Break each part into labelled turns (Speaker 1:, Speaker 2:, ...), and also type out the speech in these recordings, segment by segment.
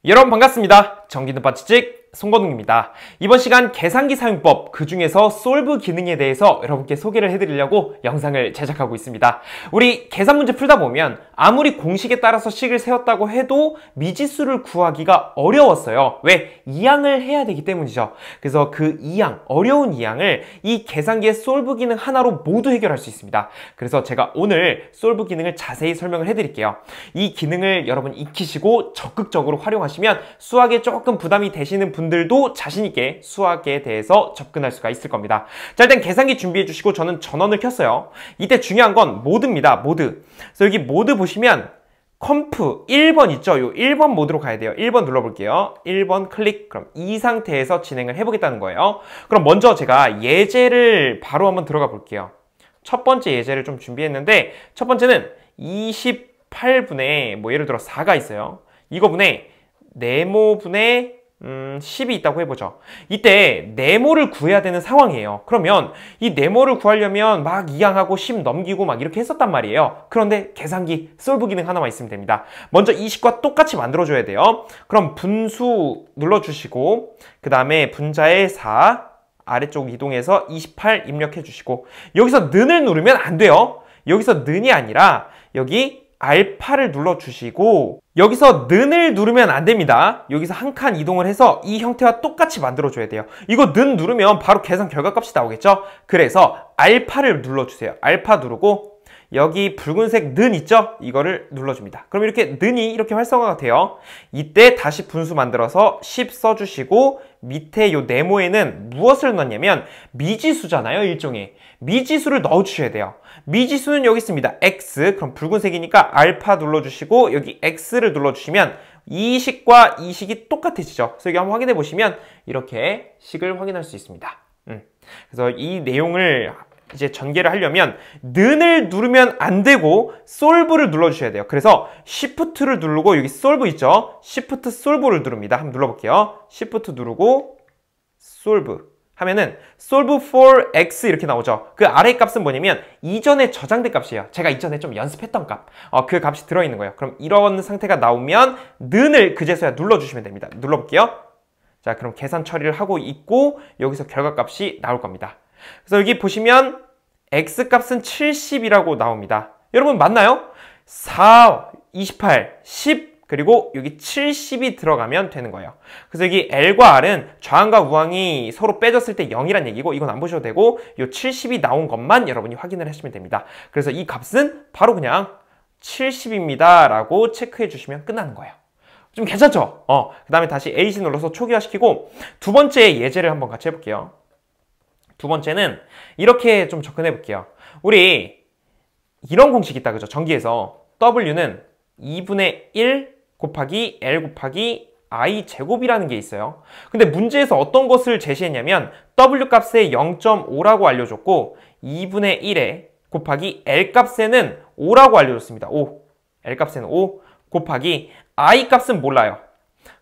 Speaker 1: 여러분 반갑습니다. 전기등 빠치직 송건웅입니다. 이번 시간 계산기 사용법, 그 중에서 솔브 기능에 대해서 여러분께 소개를 해드리려고 영상을 제작하고 있습니다. 우리 계산 문제 풀다 보면 아무리 공식에 따라서 식을 세웠다고 해도 미지수를 구하기가 어려웠어요. 왜? 이항을 해야 되기 때문이죠. 그래서 그 이항, 어려운 이항을 이 계산기의 솔브 기능 하나로 모두 해결할 수 있습니다. 그래서 제가 오늘 솔브 기능을 자세히 설명을 해드릴게요. 이 기능을 여러분 익히시고 적극적으로 활용하시면 수학에 조금 부담이 되시는 분들도 자신있게 수학에 대해서 접근할 수가 있을 겁니다. 자, 일단 계산기 준비해 주시고 저는 전원을 켰어요. 이때 중요한 건 모드입니다. 모드. 그래서 여기 모드 보시면 컴프 1번 있죠? 요 1번 모드로 가야 돼요. 1번 눌러볼게요. 1번 클릭. 그럼 이 상태에서 진행을 해보겠다는 거예요. 그럼 먼저 제가 예제를 바로 한번 들어가 볼게요. 첫 번째 예제를 좀 준비했는데 첫 번째는 28분에 예를 들어 4가 있어요. 이거분에 네모분에 10이 있다고 해보죠. 이때 네모를 구해야 되는 상황이에요. 그러면 이 네모를 구하려면 막 이항하고 10 넘기고 막 이렇게 했었단 말이에요. 그런데 계산기 솔브 기능 하나만 있으면 됩니다. 먼저 이 식과 똑같이 만들어줘야 돼요. 그럼 분수 눌러주시고 그 다음에 분자의 4 아래쪽 이동해서 28 입력해 주시고 여기서 는을 누르면 안 돼요. 여기서 는이 아니라 여기 알파를 눌러주시고 여기서 는을 누르면 안 됩니다. 여기서 한 칸 이동을 해서 이 형태와 똑같이 만들어줘야 돼요. 이거 는 누르면 바로 계산 결과값이 나오겠죠? 그래서 알파를 눌러주세요. 알파 누르고 여기 붉은색 는 있죠? 이거를 눌러줍니다. 그럼 이렇게 는이 이렇게 활성화가 돼요. 이때 다시 분수 만들어서 10 써주시고 밑에 요 네모에는 무엇을 넣냐면 미지수잖아요. 일종의 미지수를 넣어주셔야 돼요. 미지수는 여기 있습니다. x. 그럼 붉은색이니까 알파 눌러주시고 여기 x를 눌러주시면 이 식과 이 식이 똑같아지죠. 그래서 여기 한번 확인해 보시면 이렇게 식을 확인할 수 있습니다. 그래서 이 내용을 이제 전개를 하려면 는을 누르면 안 되고 솔브를 눌러주셔야 돼요. 그래서 Shift를 누르고 여기 솔브 있죠? Shift 솔브를 누릅니다. 한번 눌러볼게요. Shift 누르고 솔브 하면은 solve for x 이렇게 나오죠. 그 아래 값은 뭐냐면 이전에 저장된 값이에요. 제가 이전에 좀 연습했던 값. 그 값이 들어있는 거예요. 그럼 이런 상태가 나오면 는을 그제서야 눌러주시면 됩니다. 눌러볼게요. 자, 그럼 계산 처리를 하고 있고 여기서 결과값이 나올 겁니다. 그래서 여기 보시면 x 값은 70이라고 나옵니다. 여러분 맞나요? 4, 28, 10 그리고 여기 70이 들어가면 되는 거예요. 그래서 여기 L과 R은 좌항과 우항이 서로 빼졌을 때 0이란 얘기고 이건 안 보셔도 되고 이 70이 나온 것만 여러분이 확인을 하시면 됩니다. 그래서 이 값은 바로 그냥 70입니다 라고 체크해 주시면 끝나는 거예요. 좀 괜찮죠? 그 다음에 다시 AC 눌러서 초기화시키고 두 번째 예제를 한번 같이 해볼게요. 두 번째는 이렇게 좀 접근해 볼게요. 우리 이런 공식이 있다 그죠? 전기에서 W는 2분의 1 곱하기 L 곱하기 I 제곱이라는 게 있어요. 근데 문제에서 어떤 것을 제시했냐면 W 값에 0.5라고 알려줬고 2분의 1에 곱하기 L 값에는 5라고 알려줬습니다. 5. L 값에는 5 곱하기 I 값은 몰라요.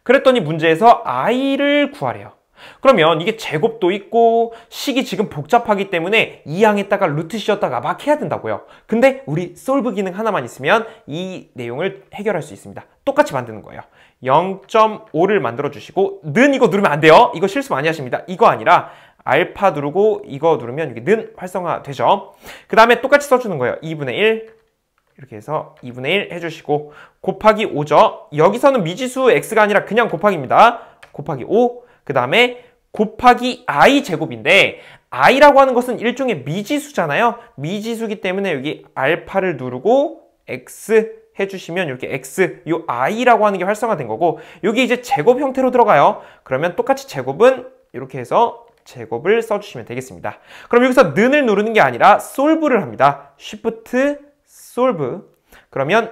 Speaker 1: 그랬더니 문제에서 I를 구하래요. 그러면 이게 제곱도 있고 식이 지금 복잡하기 때문에 이항에다가 루트 씌웠다가 막 해야 된다고요. 근데 우리 솔브 기능 하나만 있으면 이 내용을 해결할 수 있습니다. 똑같이 만드는 거예요. 0.5를 만들어 주시고 는 이거 누르면 안 돼요. 이거 실수 많이 하십니다. 이거 아니라 알파 누르고 이거 누르면 여기 는 활성화 되죠. 그 다음에 똑같이 써주는 거예요. 2분의 1 이렇게 해서 2분의 1 해주시고 곱하기 5죠. 여기서는 미지수 x가 아니라 그냥 곱하기입니다. 곱하기 5 그 다음에 곱하기 i 제곱인데 i라고 하는 것은 일종의 미지수잖아요. 미지수기 때문에 여기 알파를 누르고 x 해주시면 이렇게 x, 요 i라고 하는 게 활성화된 거고 여기 이제 제곱 형태로 들어가요. 그러면 똑같이 제곱은 이렇게 해서 제곱을 써주시면 되겠습니다. 그럼 여기서 는을 누르는 게 아니라 solve를 합니다. shift solve 그러면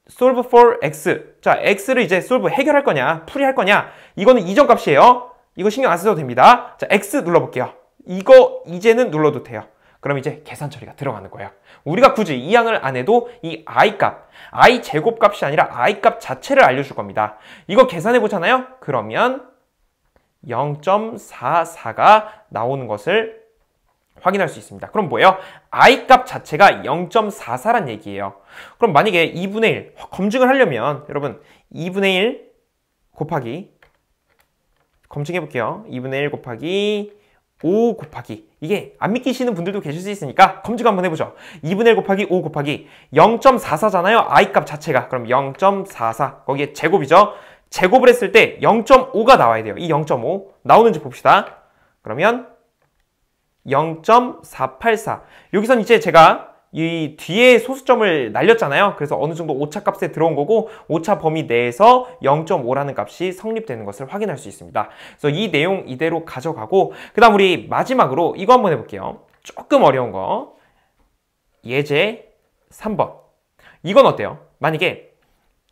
Speaker 1: solve for x. 자, x를 이제 solve 해결할 거냐 풀이할 거냐 이거는 이전 값이에요. 이거 신경 안 써도 됩니다. 자, X 눌러볼게요. 이거 이제는 눌러도 돼요. 그럼 이제 계산 처리가 들어가는 거예요. 우리가 굳이 이항을 안 해도 이 I 값, I 제곱 값이 아니라 I 값 자체를 알려줄 겁니다. 이거 계산해 보잖아요. 그러면 0.44가 나오는 것을 확인할 수 있습니다. 그럼 뭐예요? I 값 자체가 0.44란 얘기예요. 그럼 만약에 2분의 1 검증을 하려면 여러분 2분의 1 곱하기 검증해 볼게요. 2분의 1 곱하기 5 곱하기 이게 안 믿기시는 분들도 계실 수 있으니까 검증 한번 해보죠. 2분의 1 곱하기 5 곱하기 0.44잖아요. i값 자체가. 그럼 0.44 거기에 제곱이죠. 제곱을 했을 때 0.5가 나와야 돼요. 이 0.5 나오는지 봅시다. 그러면 0.484 여기선 이제 제가 이 뒤에 소수점을 날렸잖아요. 그래서 어느 정도 오차 값에 들어온 거고 오차 범위 내에서 0.5라는 값이 성립되는 것을 확인할 수 있습니다. 그래서 이 내용 이대로 가져가고 그 다음 우리 마지막으로 이거 한번 해볼게요. 조금 어려운 거 예제 3번 이건 어때요? 만약에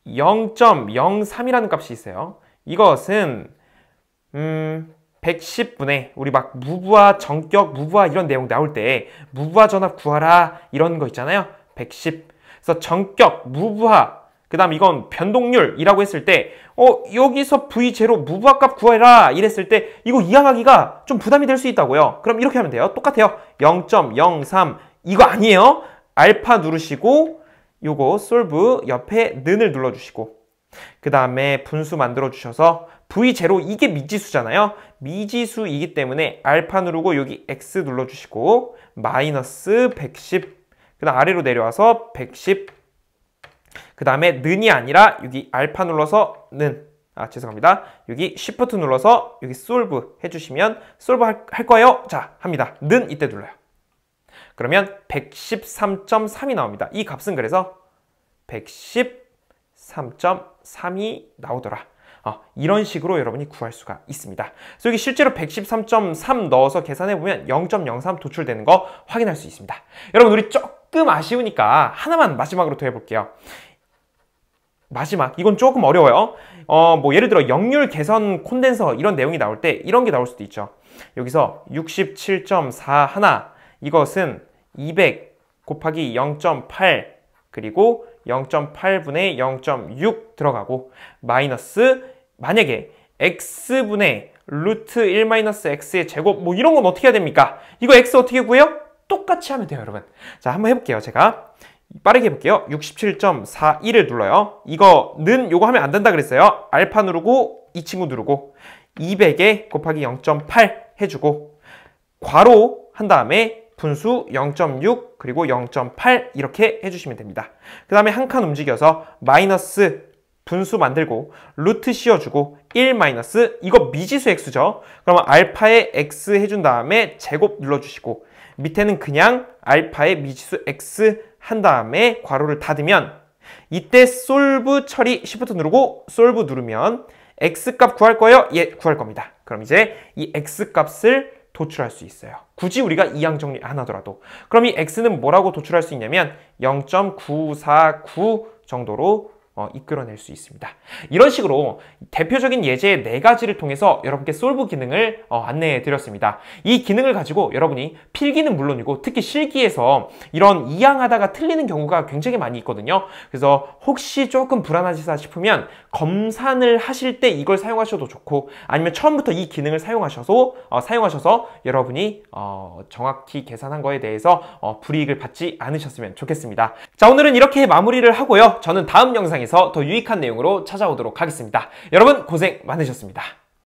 Speaker 1: 0.03이라는 값이 있어요. 이것은 110분의 우리 막 무부하, 전격, 무부하 이런 내용 나올 때 무부하 전압 구하라 이런 거 있잖아요. 110. 그래서 전격, 무부하, 그 다음 이건 변동률이라고 했을 때 여기서 V0 무부하 값 구해라 이랬을 때 이거 이항하기가 좀 부담이 될 수 있다고요. 그럼 이렇게 하면 돼요. 똑같아요. 0.03 이거 아니에요. 알파 누르시고 요거 솔브 옆에 는을 눌러주시고 그 다음에 분수 만들어 주셔서 V0 이게 미지수잖아요. 미지수이기 때문에 알파 누르고 여기 X 눌러주시고 마이너스 110 그 다음 아래로 내려와서 110 그 다음에 는이 아니라 여기 알파 눌러서 죄송합니다. 여기 Shift 눌러서 여기 솔브 해주시면 솔브 할 거예요. 자 합니다. 는 이때 눌러요. 그러면 113.3이 나옵니다. 이 값은 그래서 113.3이 나오더라. 이런 식으로 여러분이 구할 수가 있습니다. 그래서 여기 실제로 113.3 넣어서 계산해보면 0.03 도출되는 거 확인할 수 있습니다. 여러분 우리 조금 아쉬우니까 하나만 마지막으로 더 해볼게요. 마지막 이건 조금 어려워요. 뭐 예를 들어 역률 개선 콘덴서 이런 내용이 나올 때 이런 게 나올 수도 있죠. 여기서 67.4 하나 이것은 200 곱하기 0.8 그리고 0.8분의 0.6 들어가고 마이너스 만약에 x분의 루트 1-x의 제곱 뭐 이런 건 어떻게 해야 됩니까? 이거 x 어떻게 구해요? 똑같이 하면 돼요 여러분. 자 한번 해볼게요. 제가 빠르게 해볼게요. 67.41을 눌러요. 이거는 요거 하면 안 된다 그랬어요. 알파 누르고 이 친구 누르고 200에 곱하기 0.8 해주고 괄호 한 다음에 분수 0.6 그리고 0.8 이렇게 해주시면 됩니다. 그 다음에 한 칸 움직여서 마이너스 분수 만들고 루트 씌워주고 1 마이너스 이거 미지수 x죠. 그러면 알파에 x 해준 다음에 제곱 눌러주시고 밑에는 그냥 알파의 미지수 x 한 다음에 괄호를 닫으면 이때 솔브 처리 Shift 누르고 솔브 누르면 x값 구할 거예요? 예, 구할 겁니다. 그럼 이제 이 x값을 도출할 수 있어요. 굳이 우리가 이항 정리 안 하더라도. 그럼 이 x는 뭐라고 도출할 수 있냐면 0.949 정도로 이끌어낼 수 있습니다. 이런 식으로 대표적인 예제 4가지를 통해서 여러분께 솔브 기능을 안내해 드렸습니다. 이 기능을 가지고 여러분이 필기는 물론이고 특히 실기에서 이런 이항하다가 틀리는 경우가 굉장히 많이 있거든요. 그래서 혹시 조금 불안하시다 싶으면 검산을 하실 때 이걸 사용하셔도 좋고 아니면 처음부터 이 기능을 사용하셔서 여러분이 정확히 계산한 거에 대해서 불이익을 받지 않으셨으면 좋겠습니다. 자, 오늘은 이렇게 마무리를 하고요. 저는 다음 영상에 더 유익한 내용으로 찾아오도록 하겠습니다. 여러분 고생 많으셨습니다.